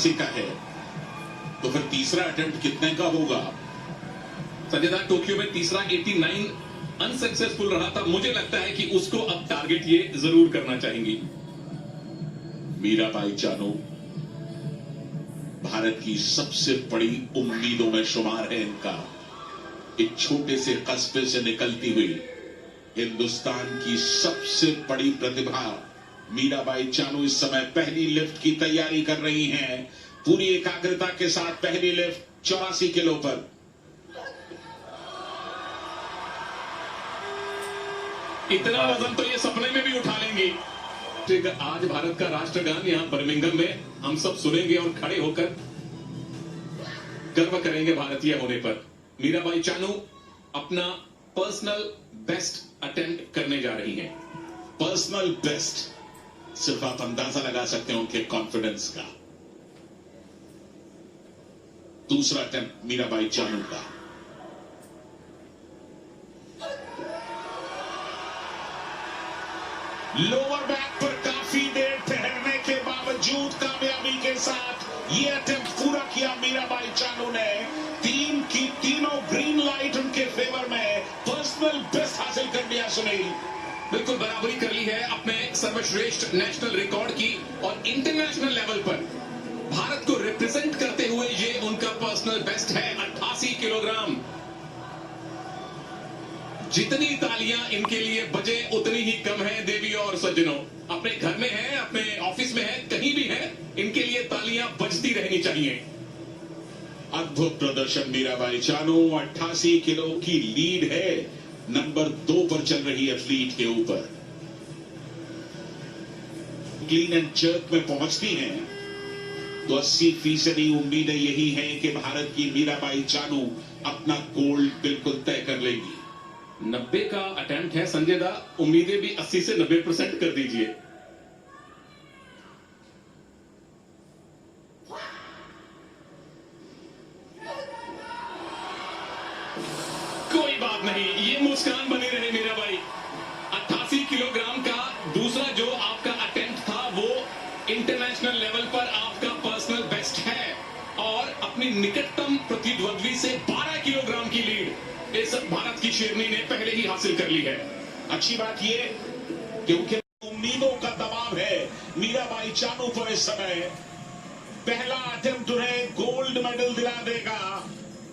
88 का है, तो फिर तीसरा अटेम्प्ट कितने का होगा? संजय दा, टोक्यो में तीसरा 89 अनसक्सेसफुल रहा था। मुझे लगता है कि उसको अब टारगेट ये जरूर करना चाहेंगी। मीराबाई चानू भारत की सबसे बड़ी उम्मीदों में शुमार है। इनका एक छोटे से कस्बे से निकलती हुई हिंदुस्तान की सबसे बड़ी प्रतिभा मीराबाई चानू इस समय पहली लिफ्ट की तैयारी कर रही हैं। पूरी एकाग्रता के साथ पहली लिफ्ट 84 किलो पर। इतना वजन तो ये सपने में भी उठा लेंगी। आज भारत का राष्ट्रगान यहां बर्मिंघम में हम सब सुनेंगे और खड़े होकर गर्व करेंगे भारतीय होने पर। मीराबाई चानू अपना पर्सनल बेस्ट अटेम्प्ट करने जा रही हैं। पर्सनल बेस्ट, सिर्फ आप अंदाजा लगा सकते हैं उनके कॉन्फिडेंस का। दूसरा अटेम्प्ट मीराबाई चानू का। लोअर बैक पर काफी देर ठहरने के बावजूद कामयाबी के साथ ये अटेम्प्ट पूरा किया मीराबाई चानू ने। तीनों ग्रीन लाइट उनके फेवर में। पर्सनल बेस्ट हासिल कर लिया सुनील। बिल्कुल बराबरी कर ली है अपने सर्वश्रेष्ठ नेशनल रिकॉर्ड की, और इंटरनेशनल लेवल पर भारत को रिप्रेजेंट करते हुए ये उनका पर्सनल बेस्ट है। 88 किलोग्राम। जितनी तालियां इनके लिए बजे उतनी ही कम है देवी और सज्जनों। अपने घर में है, अपने ऑफिस में है, कहीं भी है, इनके लिए तालियां बजती रहनी चाहिए। अद्भुत प्रदर्शन मीराबाई चानू। 88 किलो की लीड है, नंबर 2 पर चल रही एथलीट के ऊपर। क्लीन एंड जर्क में पहुंचती हैं तो 80% उम्मीदें यही हैं कि भारत की मीराबाई चानू अपना गोल्ड बिल्कुल तय कर लेंगी। 90 का अटेम्प्ट है संजय दा, उम्मीदें भी 80 से 90% कर दीजिए। कोई बात नहीं, ये मुस्कान बनी रहे मीराबाई। 88 किलोग्राम का दूसरा जो आपका अटेम्प्ट था वो इंटरनेशनल लेवल पर आपका पर्सनल बेस्ट है, और अपनी निकटतम प्रतिद्वंद्वी से 12 किलोग्राम की लीड इस भारत की शेरनी ने पहले ही हासिल कर ली है। अच्छी बात ये क्योंकि उम्मीदों का दबाव है मीराबाई चानू पर इस समय। पहला अटेम्प्ट उन्हें गोल्ड मेडल दिला देगा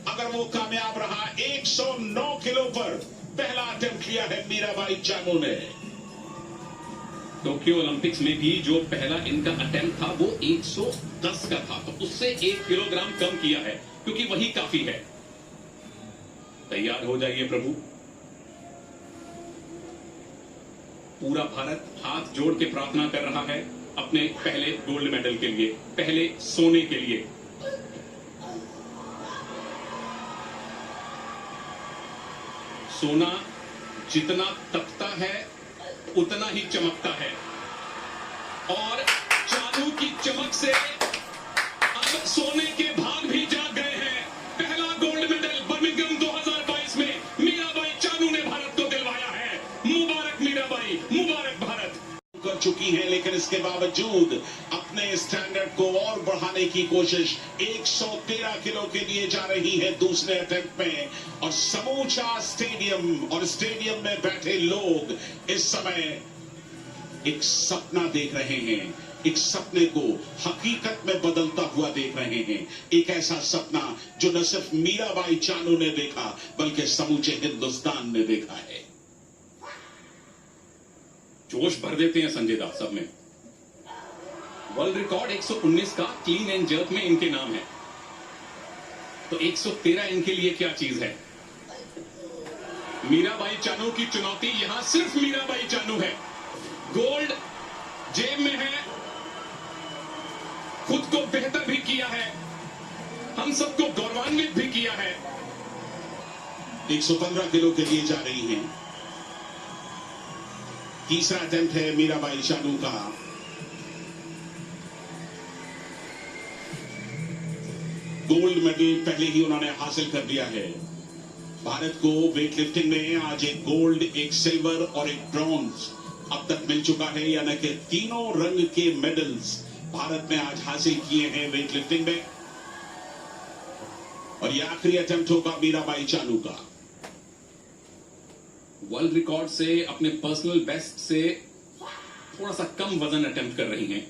अगर वो कामयाब रहा। 109 किलो पर पहला अटेम्प्ट किया है मीराबाई चानू ने। टोक्यो ओलंपिक्स में भी जो पहला इनका अटेम्प्ट था वो 110 का था, तो उससे 1 किलोग्राम कम किया है, क्योंकि वही काफी है। तैयार हो जाइए प्रभु। पूरा भारत हाथ जोड़ के प्रार्थना कर रहा है अपने पहले गोल्ड मेडल के लिए, पहले सोने के लिए। सोना जितना तपता है उतना ही चमकता है, और चानू की चमक से अब सोने के भाग भी जाग गए हैं। पहला गोल्ड मेडल बर्मिंघम 2022 में मीराबाई चानू ने भारत को दिलवाया है। मुबारक मीराबाई, मुबारक भारत। कर चुकी हैं, लेकिन इसके बावजूद अपने स्टैंडर्ड को और बढ़ाने की कोशिश 113 किलो के लिए जा रही है दूसरे अटेम्प्ट में। और समूचा स्टेडियम और स्टेडियम में बैठे लोग इस समय एक सपना देख रहे हैं, एक सपने को हकीकत में बदलता हुआ देख रहे हैं। एक ऐसा सपना जो न सिर्फ मीराबाई चानू ने देखा बल्कि समूचे हिंदुस्तान ने देखा है। जोश भर देते हैं संजय दास सब में। वर्ल्ड रिकॉर्ड 119 का क्लीन एंड जर्क में इनके नाम है, तो 113 इनके लिए क्या चीज है। मीराबाई चानू की चुनौती यहां सिर्फ मीराबाई चानू है। गोल्ड जेब में है, खुद को बेहतर भी किया है, हम सबको गौरवान्वित भी किया है। 115 किलो के लिए जा रही हैं। तीसरा अटेम्प्ट है मीराबाई चानू का। गोल्ड मेडल पहले ही उन्होंने हासिल कर लिया है। भारत को वेट लिफ्टिंग में आज एक गोल्ड, एक सिल्वर और एक ब्रॉन्ज अब तक मिल चुका है, यानी कि तीनों रंग के मेडल्स भारत ने आज हासिल किए हैं वेट लिफ्टिंग में। और ये आखिरी अटेम्प्ट होगा मीराबाई चानू का। वर्ल्ड रिकॉर्ड से, अपने पर्सनल बेस्ट से थोड़ा सा कम वजन अटेम्प्ट कर रही हैं।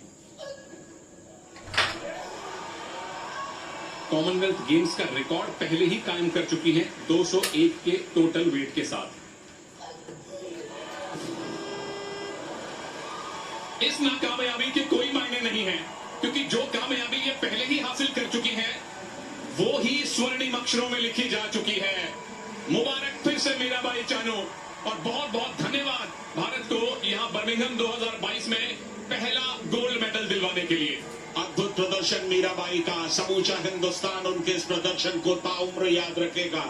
कॉमनवेल्थ गेम्स का रिकॉर्ड पहले ही कायम कर चुकी हैं 201 के टोटल वेट के साथ। इस नाकामयाबी के कोई मायने नहीं है, क्योंकि जो कामयाबी ये पहले ही हासिल कर चुकी है वो ही स्वर्णिम अक्षरों में लिखी जा चुकी है। मुबारक फिर से मीराबाई चानू, और बहुत बहुत धन्यवाद भारत को यहां बर्मिंघम 2022 में पहला गोल्ड मेडल दिलवाने के लिए। अद्भुत प्रदर्शन मीराबाई का। समूचा हिंदुस्तान उनके इस प्रदर्शन को ताउम्र याद रखेगा।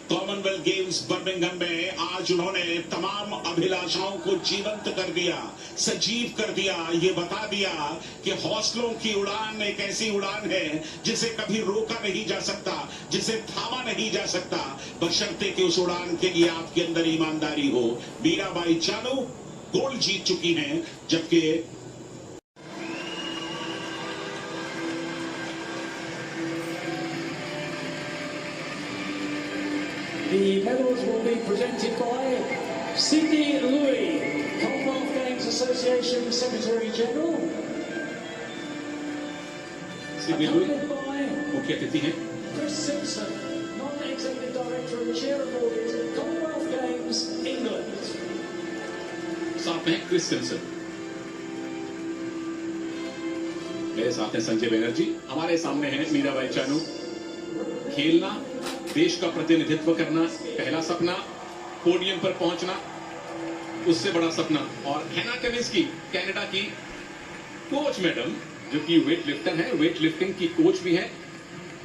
कॉमनवेल्थ गेम्स बर्मिंघम में आज उन्होंने तमाम अभिलाषाओं को जीवंत कर दिया, सजीव कर दिया। ये बता दिया कि हौसलों की उड़ान एक ऐसी उड़ान है जिसे कभी रोका नहीं जा सकता, जिसे थामा नहीं जा सकता, बशर्ते कि उस उड़ान के लिए आपके अंदर ईमानदारी हो। मीराबाई चानू गोल्ड जीत चुकी हैं, जबकि The medals will be presented by Sydney Louis, Commonwealth Games Association Secretary General. Sydney Louis Accompanied by मुख्य अतिथि हैं। Chris Simpson, Non-Executive Director and Chair of Audit at Commonwealth Games, England. साथ में क्रिस सिम्पसन। मेरे साथ हैं संजय बनर्जी। हमारे सामने है मीराबाई चानू। खेलना, देश का प्रतिनिधित्व करना पहला सपना, पोडियम पर पहुंचना उससे बड़ा सपना। और हैना कमिंस्की, कनाडा की कोच मैडम, जो कि वेट लिफ्टर है, वेट लिफ्टिंग की कोच भी है,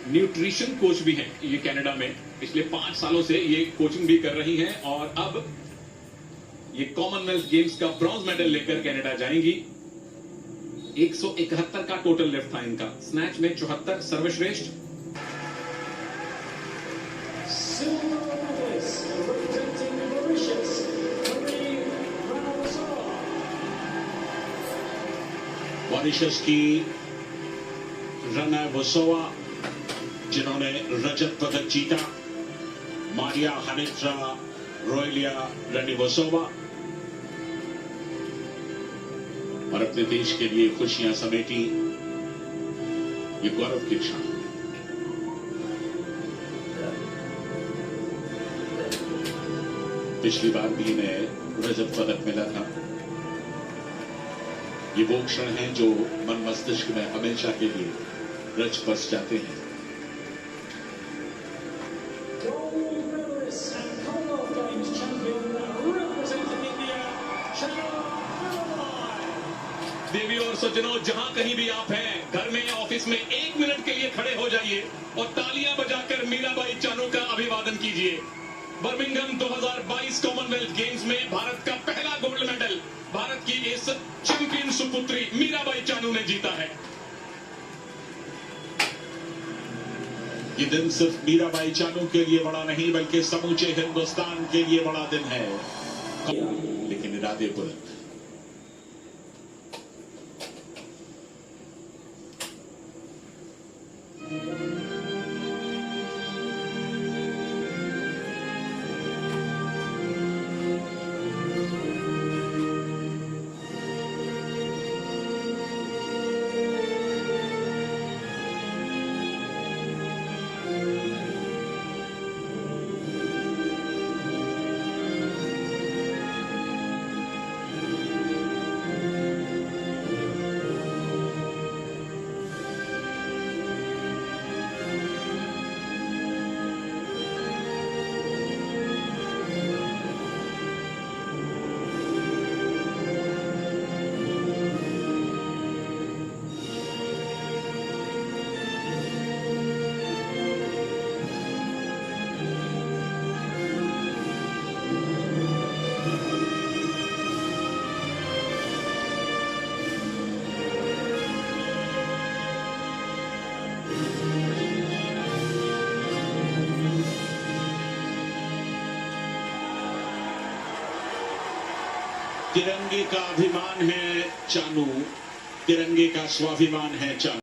न्यूट्रिशन कोच भी है। ये कनाडा में पिछले 5 सालों से ये कोचिंग भी कर रही हैं और अब ये कॉमनवेल्थ गेम्स का ब्रॉन्ज मेडल लेकर कनाडा जाएंगी। 171 का टोटल लिफ्ट था इनका। स्नैच में 74, सर्वश्रेष्ठ। Silver medalist representing Mauritius, Marie Ranawazora. Mauritius की रनावसोवा, जिन्होंने रजत पदक जीता। मारिया हनित्रा रोयलिया रनिवसोवा, और अपने देश के लिए खुशियां समेटी। ये गौरव की क्षण। पिछली बार भी इन्हें रजत पदक मिला था। ये वो क्षण हैं जो मन मस्तिष्क में हमेशा के लिए रच बस जाते हैं। Gold medalist and Commonwealth Games champion representing India, Chana Mirabai. देवी और सज्जनों, जहां कहीं भी आप हैं, घर में या ऑफिस में, 1 मिनट के लिए खड़े हो जाइए और तालियां बजाकर मीराबाई चानू का अभिवादन कीजिए। बर्मिंघम 2022 कॉमनवेल्थ गेम्स में भारत का पहला गोल्ड मेडल भारत की इस चैंपियन सुपुत्री मीराबाई चानू ने जीता है। ये दिन सिर्फ मीराबाई चानू के लिए बड़ा नहीं, बल्कि समूचे हिंदुस्तान के लिए बड़ा दिन है। लेकिन इरादे बुलंद। तिरंगे का अभिमान है चानू। तिरंगे का स्वाभिमान है चालू।